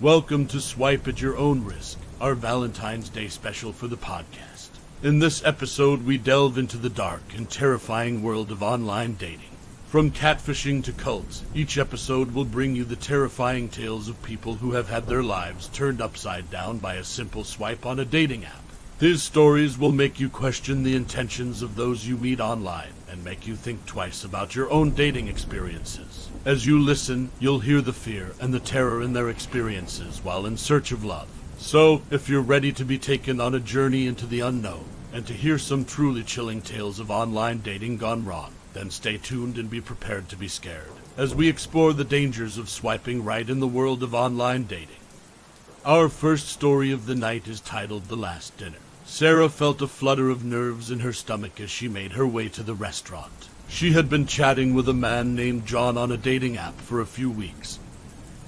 Welcome to Swipe at Your Own Risk, our Valentine's Day special for the podcast. In this episode, we delve into the dark and terrifying world of online dating. From catfishing to cults, each episode will bring you the terrifying tales of people who have had their lives turned upside down by a simple swipe on a dating app. These stories will make you question the intentions of those you meet online and make you think twice about your own dating experiences. As you listen, you'll hear the fear and the terror in their experiences while in search of love. So, if you're ready to be taken on a journey into the unknown and to hear some truly chilling tales of online dating gone wrong, then stay tuned and be prepared to be scared as we explore the dangers of swiping right in the world of online dating. Our first story of the night is titled The Last Dinner. Sarah felt a flutter of nerves in her stomach as she made her way to the restaurant. She had been chatting with a man named John on a dating app for a few weeks,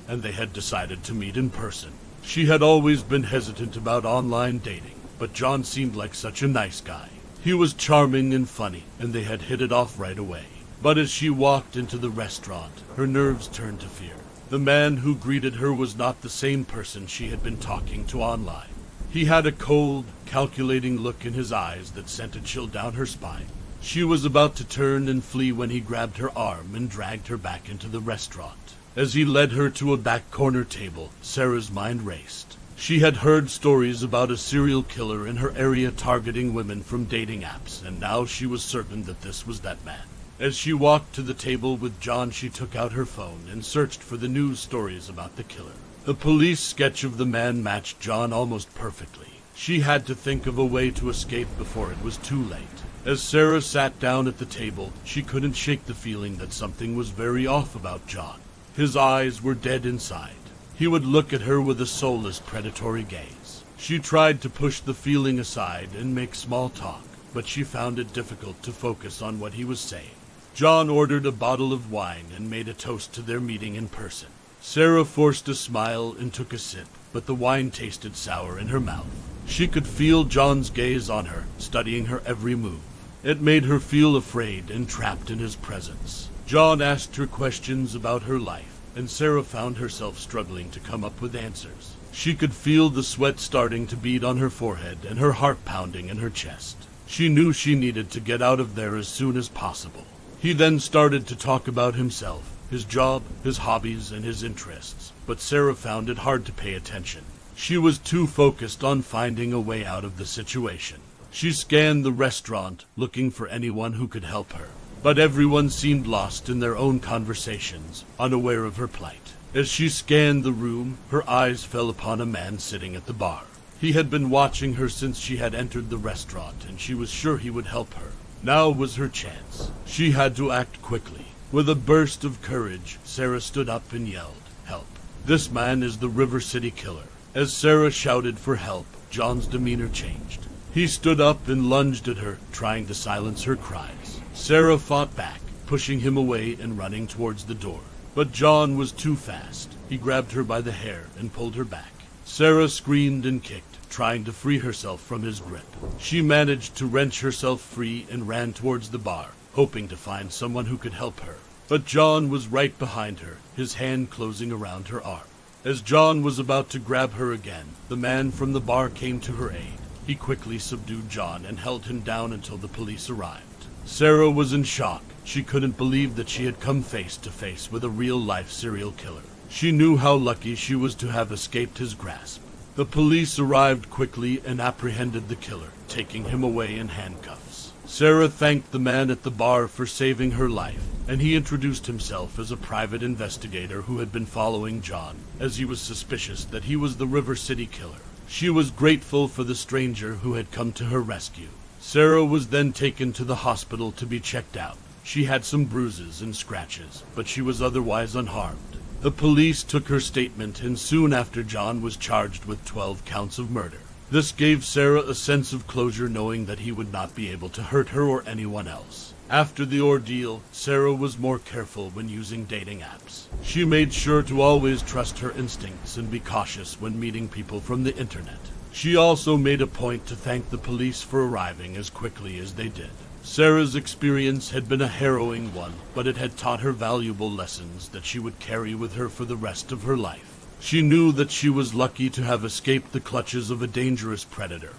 and they had decided to meet in person. She had always been hesitant about online dating, but John seemed like such a nice guy. He was charming and funny, and they had hit it off right away. But as she walked into the restaurant, her nerves turned to fear. The man who greeted her was not the same person she had been talking to online. He had a cold, calculating look in his eyes that sent a chill down her spine. She was about to turn and flee when he grabbed her arm and dragged her back into the restaurant. As he led her to a back corner table, Sarah's mind raced. She had heard stories about a serial killer in her area targeting women from dating apps, and now she was certain that this was that man. As she walked to the table with John, she took out her phone and searched for the news stories about the killer. The police sketch of the man matched John almost perfectly. She had to think of a way to escape before it was too late. As Sarah sat down at the table, she couldn't shake the feeling that something was very off about John. His eyes were dead inside. He would look at her with a soulless, predatory gaze. She tried to push the feeling aside and make small talk, but she found it difficult to focus on what he was saying. John ordered a bottle of wine and made a toast to their meeting in person. Sarah forced a smile and took a sip, but the wine tasted sour in her mouth. She could feel John's gaze on her, studying her every move. It made her feel afraid and trapped in his presence. John asked her questions about her life, and Sarah found herself struggling to come up with answers. She could feel the sweat starting to bead on her forehead and her heart pounding in her chest. She knew she needed to get out of there as soon as possible. He then started to talk about himself, his job, his hobbies, and his interests, but Sarah found it hard to pay attention. She was too focused on finding a way out of the situation. She scanned the restaurant, looking for anyone who could help her, but everyone seemed lost in their own conversations, unaware of her plight. As she scanned the room, her eyes fell upon a man sitting at the bar. He had been watching her since she had entered the restaurant, and she was sure he would help her. Now was her chance. She had to act quickly. With a burst of courage, Sarah stood up and yelled, "Help! This man is the River City Killer." As Sarah shouted for help, John's demeanor changed. He stood up and lunged at her, trying to silence her cries. Sarah fought back, pushing him away and running towards the door. But John was too fast. He grabbed her by the hair and pulled her back. Sarah screamed and kicked, trying to free herself from his grip. She managed to wrench herself free and ran towards the bar, hoping to find someone who could help her. But John was right behind her, his hand closing around her arm. As John was about to grab her again, the man from the bar came to her aid. He quickly subdued John and held him down until the police arrived. Sarah was in shock. She couldn't believe that she had come face to face with a real-life serial killer. She knew how lucky she was to have escaped his grasp. The police arrived quickly and apprehended the killer, taking him away in handcuffs. Sarah thanked the man at the bar for saving her life, and he introduced himself as a private investigator who had been following John, as he was suspicious that he was the River City Killer. She was grateful for the stranger who had come to her rescue. Sarah was then taken to the hospital to be checked out. She had some bruises and scratches, but she was otherwise unharmed. The police took her statement, and soon after John was charged with 12 counts of murder. This gave Sarah a sense of closure, knowing that he would not be able to hurt her or anyone else. After the ordeal, Sarah was more careful when using dating apps. She made sure to always trust her instincts and be cautious when meeting people from the internet. She also made a point to thank the police for arriving as quickly as they did. Sarah's experience had been a harrowing one, but it had taught her valuable lessons that she would carry with her for the rest of her life. She knew that she was lucky to have escaped the clutches of a dangerous predator,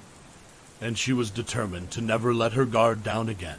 and she was determined to never let her guard down again.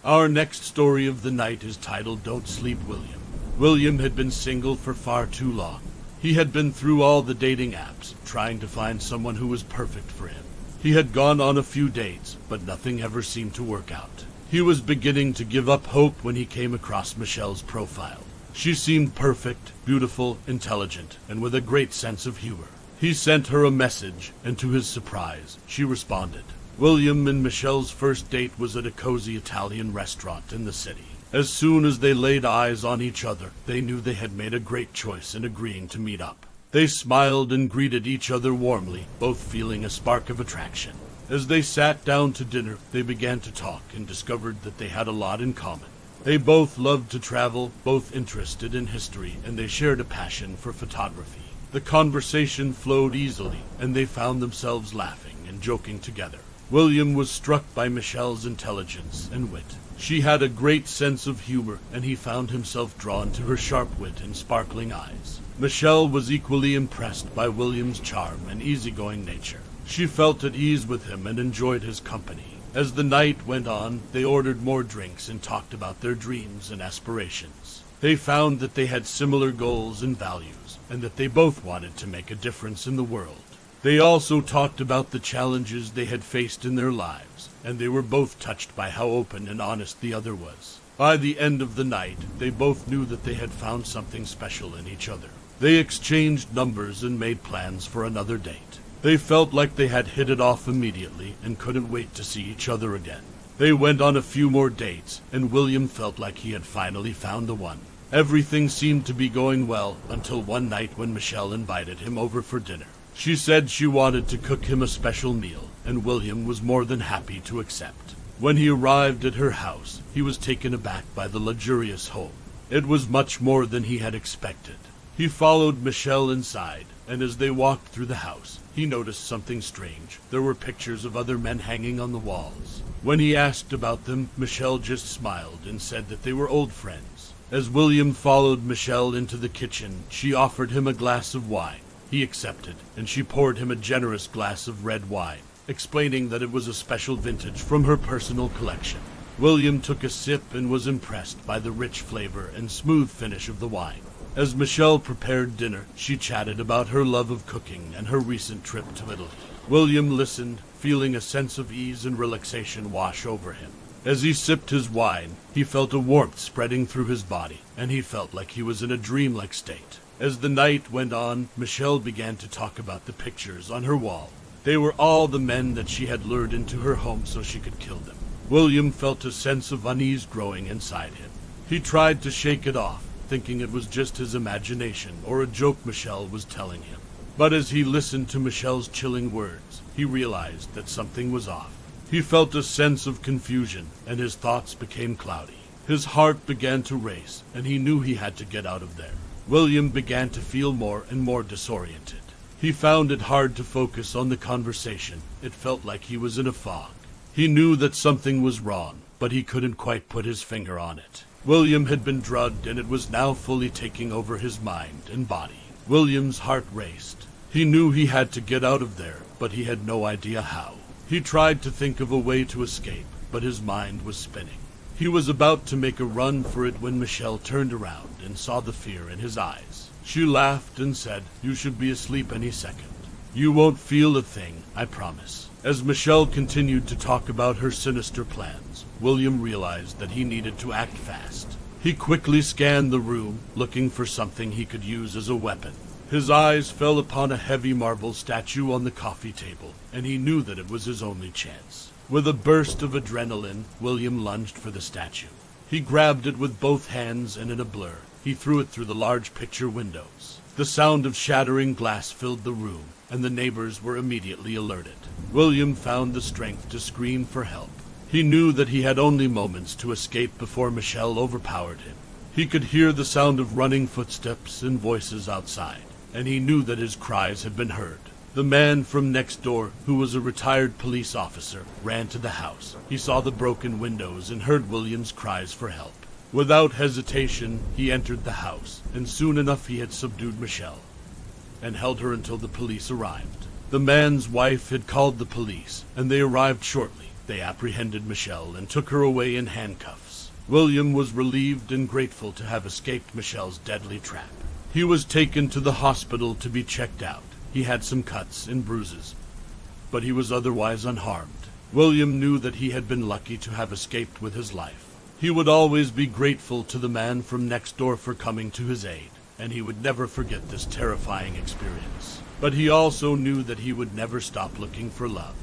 Our next story of the night is titled Don't Sleep, William. William had been single for far too long. He had been through all the dating apps, trying to find someone who was perfect for him. He had gone on a few dates, but nothing ever seemed to work out. He was beginning to give up hope when he came across Michelle's profile. She seemed perfect, beautiful, intelligent, and with a great sense of humor. He sent her a message, and to his surprise, she responded. William and Michelle's first date was at a cozy Italian restaurant in the city. As soon as they laid eyes on each other, they knew they had made a great choice in agreeing to meet up. They smiled and greeted each other warmly, both feeling a spark of attraction. As they sat down to dinner, they began to talk and discovered that they had a lot in common. They both loved to travel, both interested in history, and they shared a passion for photography. The conversation flowed easily, and they found themselves laughing and joking together. William was struck by Michelle's intelligence and wit. She had a great sense of humor, and he found himself drawn to her sharp wit and sparkling eyes. Michelle was equally impressed by William's charm and easygoing nature. She felt at ease with him and enjoyed his company. As the night went on, they ordered more drinks and talked about their dreams and aspirations. They found that they had similar goals and values, and that they both wanted to make a difference in the world. They also talked about the challenges they had faced in their lives, and they were both touched by how open and honest the other was. By the end of the night, they both knew that they had found something special in each other. They exchanged numbers and made plans for another date. They felt like they had hit it off immediately and couldn't wait to see each other again. They went on a few more dates, and William felt like he had finally found the one. Everything seemed to be going well until one night when Michelle invited him over for dinner. She said she wanted to cook him a special meal, and William was more than happy to accept. When he arrived at her house, he was taken aback by the luxurious home. It was much more than he had expected. He followed Michelle inside, and as they walked through the house, he noticed something strange. There were pictures of other men hanging on the walls. When he asked about them, Michelle just smiled and said that they were old friends. As William followed Michelle into the kitchen, she offered him a glass of wine. He accepted, and she poured him a generous glass of red wine, explaining that it was a special vintage from her personal collection. William took a sip and was impressed by the rich flavor and smooth finish of the wine. As Michelle prepared dinner, she chatted about her love of cooking and her recent trip to Italy. William listened, feeling a sense of ease and relaxation wash over him. As he sipped his wine, he felt a warmth spreading through his body, and he felt like he was in a dreamlike state. As the night went on, Michelle began to talk about the pictures on her wall. They were all the men that she had lured into her home so she could kill them. William felt a sense of unease growing inside him. He tried to shake it off, thinking it was just his imagination or a joke Michelle was telling him. But as he listened to Michelle's chilling words, he realized that something was off. He felt a sense of confusion, and his thoughts became cloudy. His heart began to race, and he knew he had to get out of there. William began to feel more and more disoriented. He found it hard to focus on the conversation. It felt like he was in a fog. He knew that something was wrong, but he couldn't quite put his finger on it. William had been drugged, and it was now fully taking over his mind and body. William's heart raced. He knew he had to get out of there, but he had no idea how. He tried to think of a way to escape, but his mind was spinning. He was about to make a run for it when Michelle turned around and saw the fear in his eyes. She laughed and said, "You should be asleep any second. You won't feel a thing, I promise." As Michelle continued to talk about her sinister plans, William realized that he needed to act fast. He quickly scanned the room, looking for something he could use as a weapon. His eyes fell upon a heavy marble statue on the coffee table, and he knew that it was his only chance. With a burst of adrenaline, William lunged for the statue. He grabbed it with both hands, and in a blur, he threw it through the large picture windows. The sound of shattering glass filled the room, and the neighbors were immediately alerted. William found the strength to scream for help. He knew that he had only moments to escape before Michelle overpowered him. He could hear the sound of running footsteps and voices outside, and he knew that his cries had been heard. The man from next door, who was a retired police officer, ran to the house. He saw the broken windows and heard William's cries for help. Without hesitation, he entered the house, and soon enough he had subdued Michelle. and held her until the police arrived. The man's wife had called the police, and they arrived shortly. They apprehended Michelle and took her away in handcuffs. William was relieved and grateful to have escaped Michelle's deadly trap. He was taken to the hospital to be checked out. He had some cuts and bruises, but he was otherwise unharmed. William knew that he had been lucky to have escaped with his life. He would always be grateful to the man from next door for coming to his aid, and he would never forget this terrifying experience. But he also knew that he would never stop looking for love.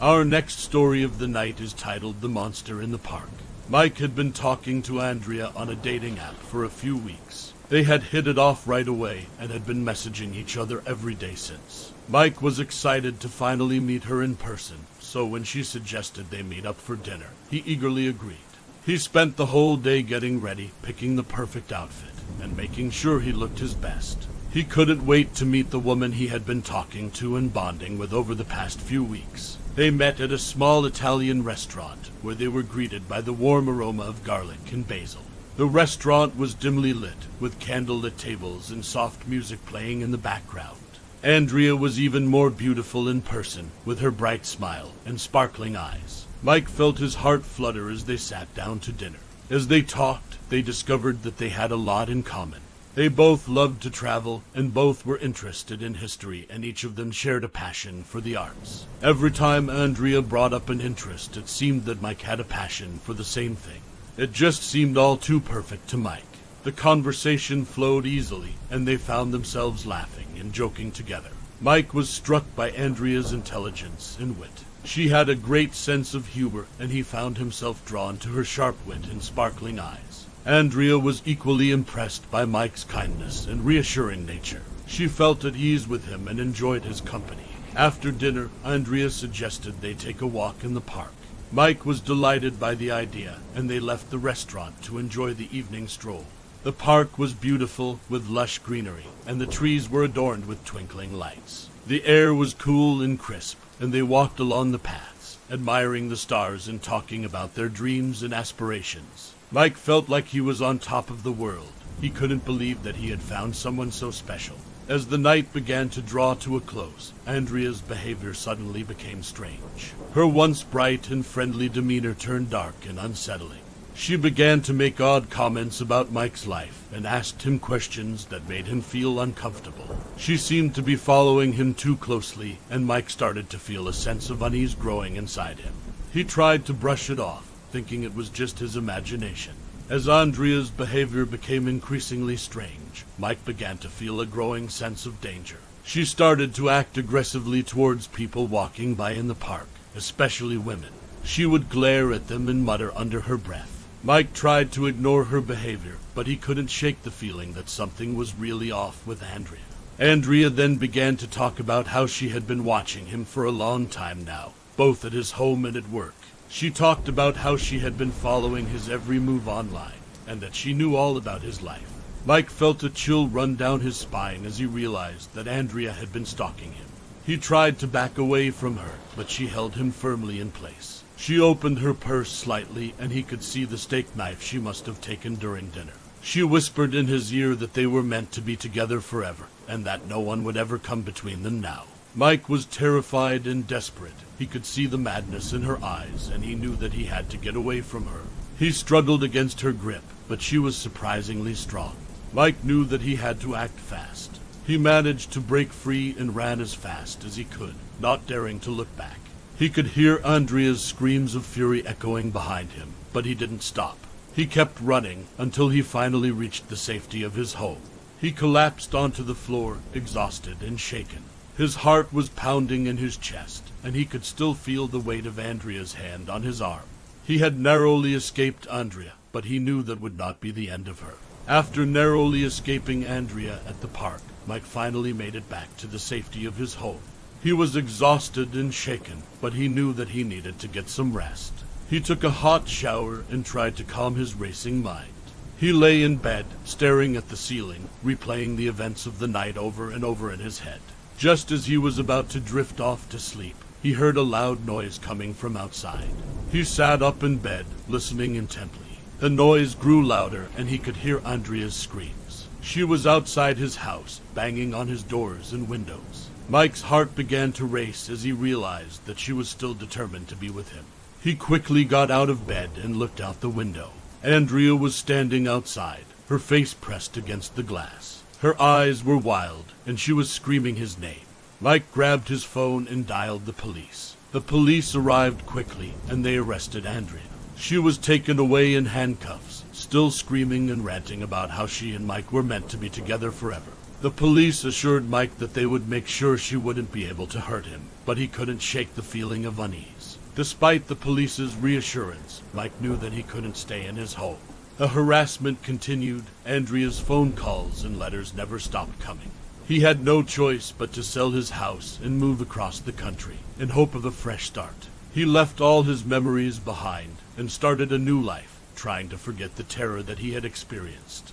Our next story of the night is titled The Monster in the Park. Mike had been talking to Andrea on a dating app for a few weeks. They had hit it off right away and had been messaging each other every day since. Mike was excited to finally meet her in person, so when she suggested they meet up for dinner, he eagerly agreed. He spent the whole day getting ready, picking the perfect outfit, and making sure he looked his best. He couldn't wait to meet the woman he had been talking to and bonding with over the past few weeks. They met at a small Italian restaurant, where they were greeted by the warm aroma of garlic and basil. The restaurant was dimly lit, with candlelit tables and soft music playing in the background. Andrea was even more beautiful in person, with her bright smile and sparkling eyes. Mike felt his heart flutter as they sat down to dinner. As they talked, they discovered that they had a lot in common. They both loved to travel, and both were interested in history, and each of them shared a passion for the arts. Every time Andrea brought up an interest, it seemed that Mike had a passion for the same thing. It just seemed all too perfect to Mike. The conversation flowed easily, and they found themselves laughing and joking together. Mike was struck by Andrea's intelligence and wit. She had a great sense of humor, and he found himself drawn to her sharp wit and sparkling eyes. Andrea was equally impressed by Mike's kindness and reassuring nature. She felt at ease with him and enjoyed his company. After dinner, Andrea suggested they take a walk in the park. Mike was delighted by the idea, and they left the restaurant to enjoy the evening stroll. The park was beautiful, with lush greenery, and the trees were adorned with twinkling lights. The air was cool and crisp, and they walked along the paths, admiring the stars and talking about their dreams and aspirations. Mike felt like he was on top of the world. He couldn't believe that he had found someone so special. As the night began to draw to a close, Andrea's behavior suddenly became strange. Her once bright and friendly demeanor turned dark and unsettling. She began to make odd comments about Mike's life and asked him questions that made him feel uncomfortable. She seemed to be following him too closely, and Mike started to feel a sense of unease growing inside him. He tried to brush it off, thinking it was just his imagination. As Andrea's behavior became increasingly strange, Mike began to feel a growing sense of danger. She started to act aggressively towards people walking by in the park, especially women. She would glare at them and mutter under her breath. Mike tried to ignore her behavior, but he couldn't shake the feeling that something was really off with Andrea. Andrea then began to talk about how she had been watching him for a long time now, both at his home and at work. She talked about how she had been following his every move online, and that she knew all about his life. Mike felt a chill run down his spine as he realized that Andrea had been stalking him. He tried to back away from her, but she held him firmly in place. She opened her purse slightly, and he could see the steak knife she must have taken during dinner. She whispered in his ear that they were meant to be together forever, and that no one would ever come between them now. Mike was terrified and desperate. He could see the madness in her eyes, and he knew that he had to get away from her. He struggled against her grip, but she was surprisingly strong. Mike knew that he had to act fast. He managed to break free and ran as fast as he could, not daring to look back. He could hear Andrea's screams of fury echoing behind him, but he didn't stop. He kept running until he finally reached the safety of his home. He collapsed onto the floor, exhausted and shaken. His heart was pounding in his chest, and he could still feel the weight of Andrea's hand on his arm. He had narrowly escaped Andrea, but he knew that would not be the end of her. After narrowly escaping Andrea at the park, Mike finally made it back to the safety of his home. He was exhausted and shaken, but he knew that he needed to get some rest. He took a hot shower and tried to calm his racing mind. He lay in bed, staring at the ceiling, replaying the events of the night over and over in his head. Just as he was about to drift off to sleep, he heard a loud noise coming from outside. He sat up in bed, listening intently. The noise grew louder, and he could hear Andrea's screams. She was outside his house, banging on his doors and windows. Mike's heart began to race as he realized that she was still determined to be with him. He quickly got out of bed and looked out the window. Andrea was standing outside, her face pressed against the glass. Her eyes were wild, and she was screaming his name. Mike grabbed his phone and dialed the police. The police arrived quickly, and they arrested Andrea. She was taken away in handcuffs, still screaming and ranting about how she and Mike were meant to be together forever. The police assured Mike that they would make sure she wouldn't be able to hurt him, but he couldn't shake the feeling of unease. Despite the police's reassurance, Mike knew that he couldn't stay in his home. The harassment continued. Andrea's phone calls and letters never stopped coming. He had no choice but to sell his house and move across the country in hope of a fresh start. He left all his memories behind and started a new life, trying to forget the terror that he had experienced.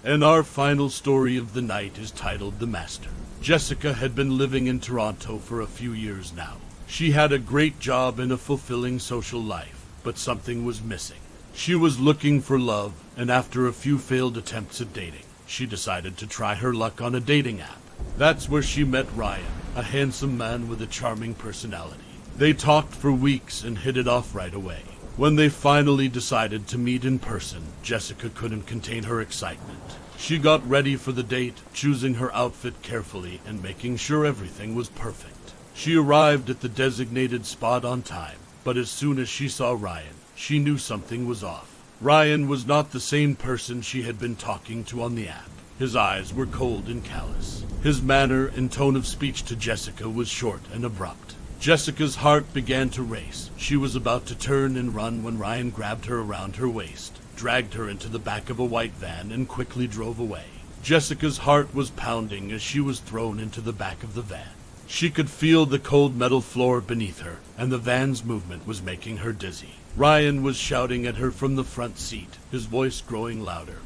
And our final story of the night is titled The Master. Jessica had been living in Toronto for a few years now. She had a great job and a fulfilling social life, but something was missing. She was looking for love, and after a few failed attempts at dating, she decided to try her luck on a dating app. That's where she met Ryan, a handsome man with a charming personality. They talked for weeks and hit it off right away. When they finally decided to meet in person, Jessica couldn't contain her excitement. She got ready for the date, choosing her outfit carefully and making sure everything was perfect. She arrived at the designated spot on time, but as soon as she saw Ryan, she knew something was off. Ryan was not the same person she had been talking to on the app. His eyes were cold and callous. His manner and tone of speech to Jessica was short and abrupt. Jessica's heart began to race. She was about to turn and run when Ryan grabbed her around her waist, dragged her into the back of a white van, and quickly drove away. Jessica's heart was pounding as she was thrown into the back of the van. She could feel the cold metal floor beneath her, and the van's movement was making her dizzy. Ryan was shouting at her from the front seat, his voice growing louder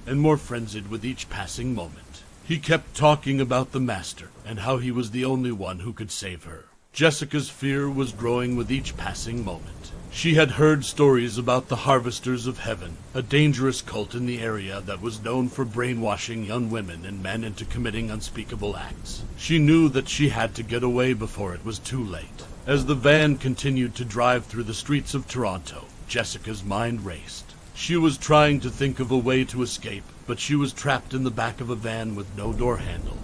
and more frenzied with each passing moment. He kept talking about the Master and how he was the only one who could save her. Jessica's fear was growing with each passing moment. She had heard stories about the Harvesters of Heaven, a dangerous cult in the area that was known for brainwashing young women and men into committing unspeakable acts. She knew that she had to get away before it was too late. As the van continued to drive through the streets of Toronto, Jessica's mind raced. She was trying to think of a way to escape, but she was trapped in the back of a van with no door handle.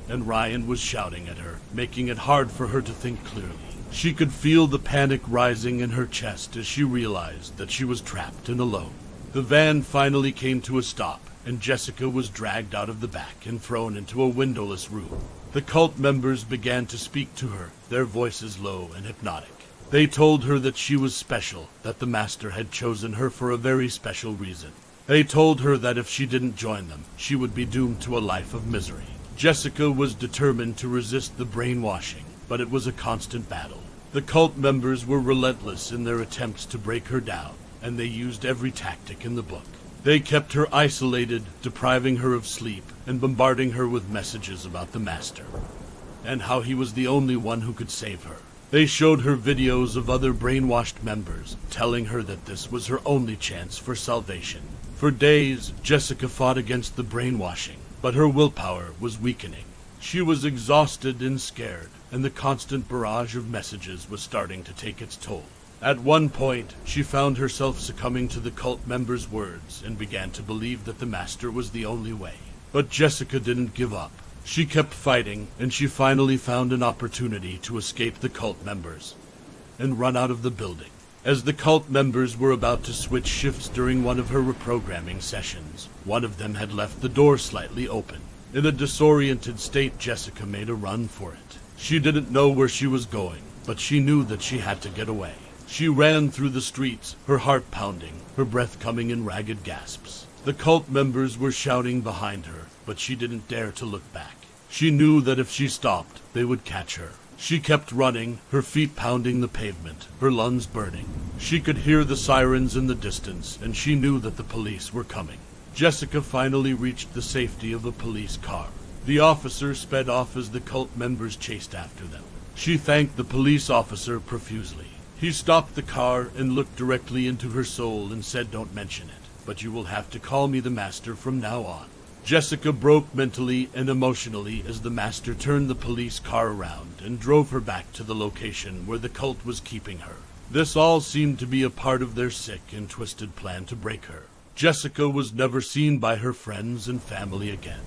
And Ryan was shouting at her, making it hard for her to think clearly. She could feel the panic rising in her chest as she realized that she was trapped and alone. The van finally came to a stop, and Jessica was dragged out of the back and thrown into a windowless room. The cult members began to speak to her, their voices low and hypnotic. They told her that she was special, that the Master had chosen her for a very special reason. They told her that if she didn't join them, she would be doomed to a life of misery. Jessica was determined to resist the brainwashing, but it was a constant battle. The cult members were relentless in their attempts to break her down, and they used every tactic in the book. They kept her isolated, depriving her of sleep, and bombarding her with messages about the Master, and how he was the only one who could save her. They showed her videos of other brainwashed members, telling her that this was her only chance for salvation. For days, Jessica fought against the brainwashing, but her willpower was weakening. She was exhausted and scared, and the constant barrage of messages was starting to take its toll. At one point, she found herself succumbing to the cult members' words and began to believe that the Master was the only way. But Jessica didn't give up. She kept fighting, and she finally found an opportunity to escape the cult members and run out of the building. As the cult members were about to switch shifts during one of her reprogramming sessions, one of them had left the door slightly open. In a disoriented state, Jessica made a run for it. She didn't know where she was going, but she knew that she had to get away. She ran through the streets, her heart pounding, her breath coming in ragged gasps. The cult members were shouting behind her, but she didn't dare to look back. She knew that if she stopped, they would catch her. She kept running, her feet pounding the pavement, her lungs burning. She could hear the sirens in the distance, and she knew that the police were coming. Jessica finally reached the safety of a police car. The officer sped off as the cult members chased after them. She thanked the police officer profusely. He stopped the car and looked directly into her soul and said, "Don't mention it, but you will have to call me the Master from now on." Jessica broke mentally and emotionally as the master turned the police car around and drove her back to the location where the cult was keeping her. This all seemed to be a part of their sick and twisted plan to break her. Jessica was never seen by her friends and family again.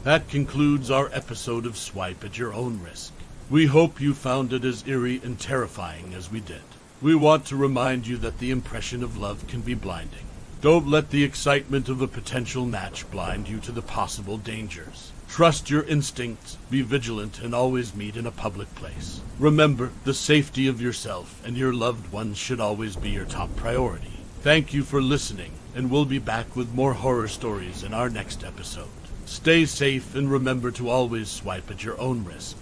That concludes our episode of Swipe at Your Own Risk. We hope you found it as eerie and terrifying as we did. We want to remind you that the impression of love can be blinding. Don't let the excitement of a potential match blind you to the possible dangers. Trust your instincts, be vigilant, and always meet in a public place. Remember, the safety of yourself and your loved ones should always be your top priority. Thank you for listening, and we'll be back with more horror stories in our next episode. Stay safe and remember to always swipe at your own risk.